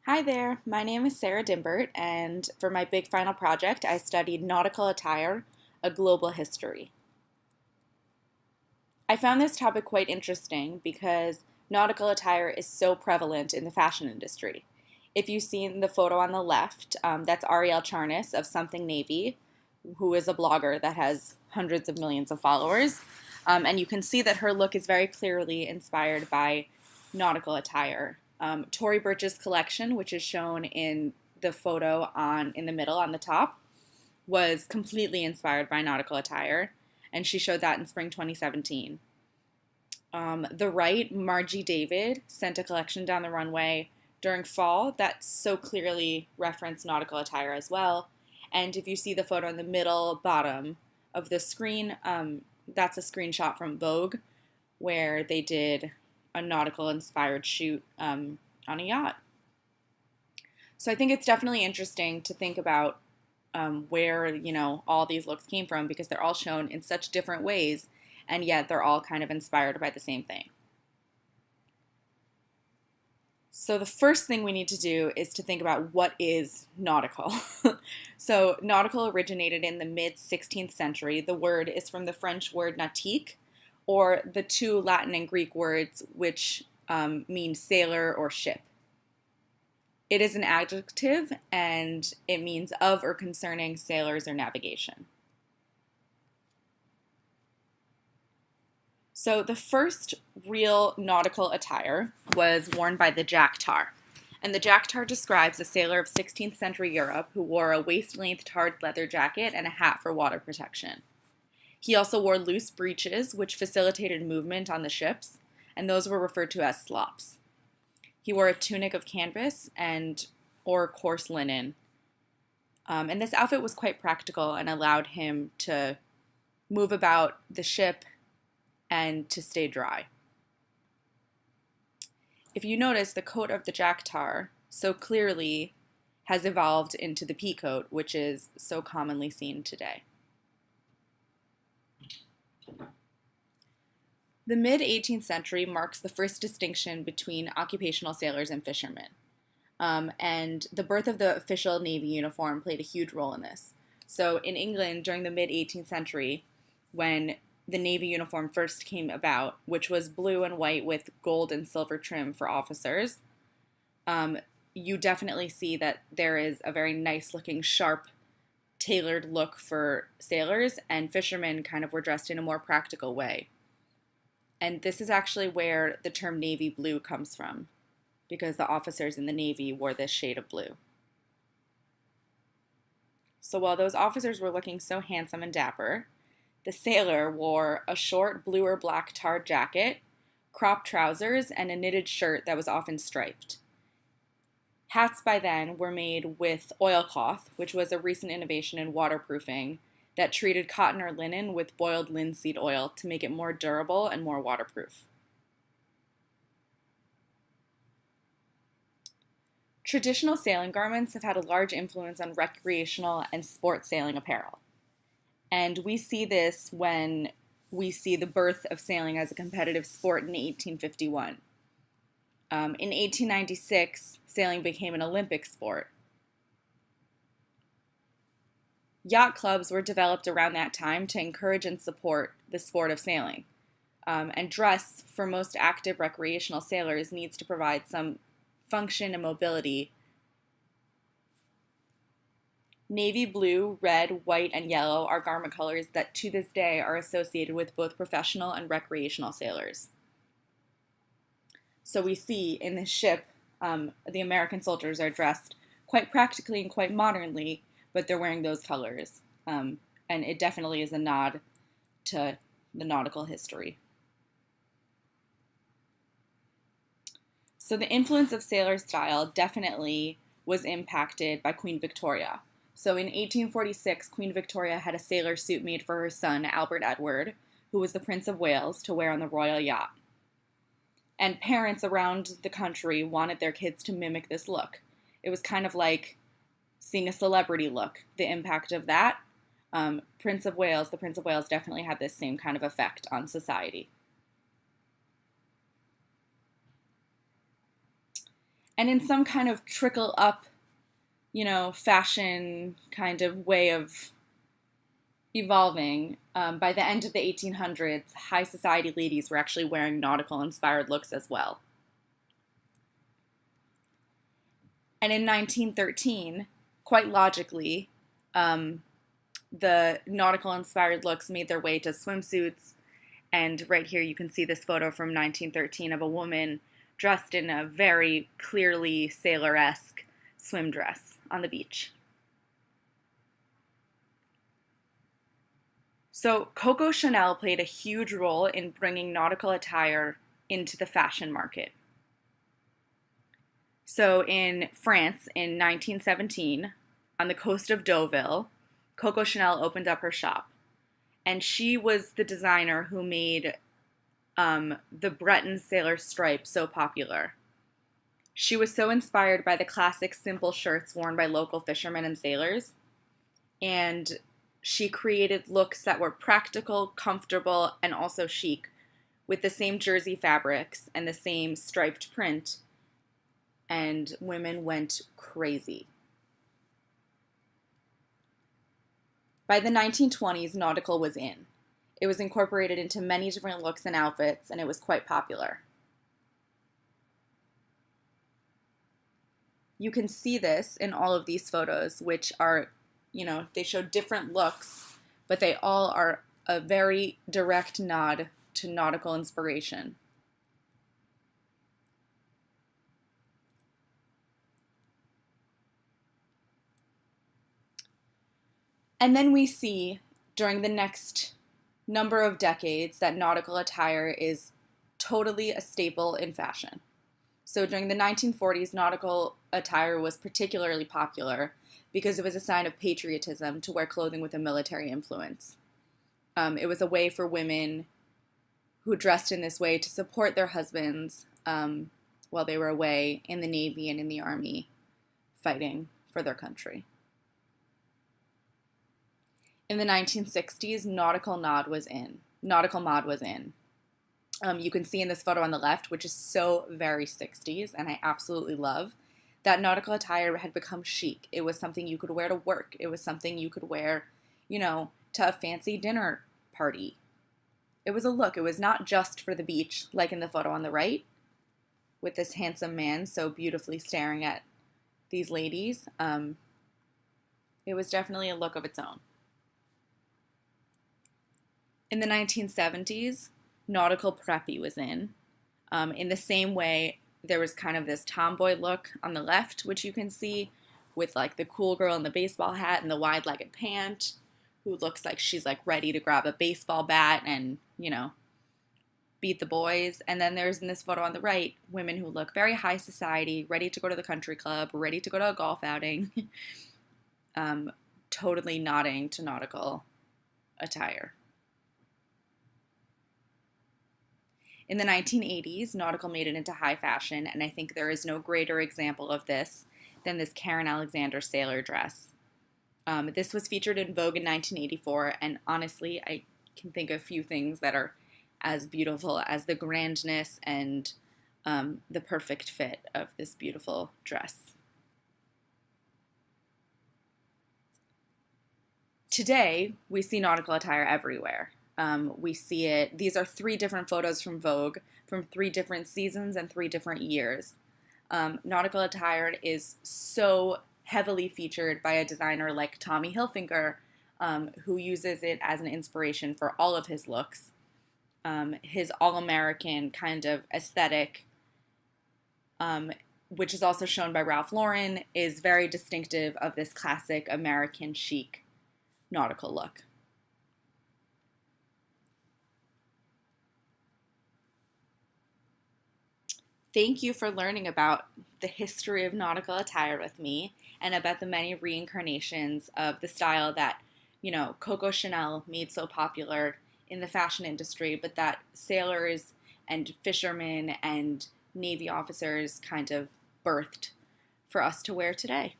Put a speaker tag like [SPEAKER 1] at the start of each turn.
[SPEAKER 1] Hi there, my name is Sarah Dimbert, and for my big final project, I studied nautical attire, a global history. I found this topic quite interesting because nautical attire is so prevalent in the fashion industry. If you've seen the photo on the left, that's Ariel Charnas of Something Navy, who is a blogger that has hundreds of millions of followers. And you can see that her look is very clearly inspired by nautical attire. Tory Burch's collection, which is shown in the photo in the middle on the top, was completely inspired by nautical attire, and she showed that in spring 2017. The right, Margie David, sent a collection down the runway during fall that so clearly referenced nautical attire as well. And if you see the photo in the middle bottom of the screen, that's a screenshot from Vogue where they did a nautical inspired shoot on a yacht. So I think it's definitely interesting to think about where all these looks came from, because they're all shown in such different ways, and yet they're all kind of inspired by the same thing. So the first thing we need to do is to think about what is nautical. So nautical originated in the mid 16th century. The word is from the French word nautique, or the two Latin and Greek words which mean sailor or ship. It is an adjective, and it means of or concerning sailors or navigation. So the first real nautical attire was worn by the jack-tar. And the jack-tar describes a sailor of 16th century Europe who wore a waist-length tarred leather jacket and a hat for water protection. He also wore loose breeches, which facilitated movement on the ships, and those were referred to as slops. He wore a tunic of canvas or coarse linen. And this outfit was quite practical and allowed him to move about the ship and to stay dry. If you notice, the coat of the jack-tar so clearly has evolved into the pea coat, which is so commonly seen today. The mid-18th century marks the first distinction between occupational sailors and fishermen. And the birth of the official Navy uniform played a huge role in this. So in England, during the mid-18th century, when the Navy uniform first came about, which was blue and white with gold and silver trim for officers, you definitely see that there is a very nice-looking, sharp, tailored look for sailors, and fishermen kind of were dressed in a more practical way. And this is actually where the term navy blue comes from, because the officers in the Navy wore this shade of blue. So while those officers were looking so handsome and dapper, the sailor wore a short blue or black tarred jacket, cropped trousers, and a knitted shirt that was often striped. Hats by then were made with oilcloth, which was a recent innovation in waterproofing that treated cotton or linen with boiled linseed oil to make it more durable and more waterproof. Traditional sailing garments have had a large influence on recreational and sport sailing apparel. And we see this when we see the birth of sailing as a competitive sport in 1851. In 1896, sailing became an Olympic sport. Yacht clubs were developed around that time to encourage and support the sport of sailing. And dress, for most active recreational sailors, needs to provide some function and mobility. Navy blue, red, white, and yellow are garment colors that to this day are associated with both professional and recreational sailors. So we see in this ship, the American soldiers are dressed quite practically and quite modernly, but they're wearing those colors. And it definitely is a nod to the nautical history. So the influence of sailor style definitely was impacted by Queen Victoria. So in 1846, Queen Victoria had a sailor suit made for her son, Albert Edward, who was the Prince of Wales, to wear on the royal yacht. And parents around the country wanted their kids to mimic this look. It was kind of like seeing a celebrity look, the impact of that. The Prince of Wales definitely had this same kind of effect on society. And in some kind of trickle up, fashion kind of way of evolving, by the end of the 1800s, high society ladies were actually wearing nautical inspired looks as well. And in 1913, quite logically, the nautical inspired looks made their way to swimsuits. And right here you can see this photo from 1913 of a woman dressed in a very clearly sailor-esque swim dress on the beach. So Coco Chanel played a huge role in bringing nautical attire into the fashion market. So in France in 1917, on the coast of Deauville, Coco Chanel opened up her shop. And she was the designer who made the Breton sailor stripe so popular. She was so inspired by the classic simple shirts worn by local fishermen and sailors. And she created looks that were practical, comfortable, and also chic, with the same jersey fabrics and the same striped print. And women went crazy. By the 1920s, nautical was in. It was incorporated into many different looks and outfits, and it was quite popular. You can see this in all of these photos, which are, they show different looks, but they all are a very direct nod to nautical inspiration. And then we see, during the next number of decades, that nautical attire is totally a staple in fashion. So during the 1940s, nautical attire was particularly popular because it was a sign of patriotism to wear clothing with a military influence. It was a way for women who dressed in this way to support their husbands while they were away in the Navy and in the Army fighting for their country. In the 1960s, nautical mod was in. You can see in this photo on the left, which is so very 60s, and I absolutely love, that nautical attire had become chic. It was something you could wear to work. It was something you could wear, to a fancy dinner party. It was a look. It was not just for the beach, like in the photo on the right, with this handsome man so beautifully staring at these ladies. It was definitely a look of its own. In the 1970s, nautical preppy was in. In the same way, there was kind of this tomboy look on the left, which you can see, with like the cool girl in the baseball hat and the wide-legged pant, who looks like she's like ready to grab a baseball bat and, beat the boys. And then there's, in this photo on the right, women who look very high society, ready to go to the country club, ready to go to a golf outing, totally nodding to nautical attire. In the 1980s, nautical made it into high fashion, and I think there is no greater example of this than this Karen Alexander sailor dress. This was featured in Vogue in 1984, and honestly, I can think of few things that are as beautiful as the grandness and the perfect fit of this beautiful dress. Today, we see nautical attire everywhere. We see it. These are 3 different photos from Vogue from 3 different seasons and 3 different years. Nautical attire is so heavily featured by a designer like Tommy Hilfiger, who uses it as an inspiration for all of his looks. His all-American kind of aesthetic, which is also shown by Ralph Lauren, is very distinctive of this classic American chic nautical look. Thank you for learning about the history of nautical attire with me and about the many reincarnations of the style that, Coco Chanel made so popular in the fashion industry, but that sailors and fishermen and Navy officers kind of birthed for us to wear today.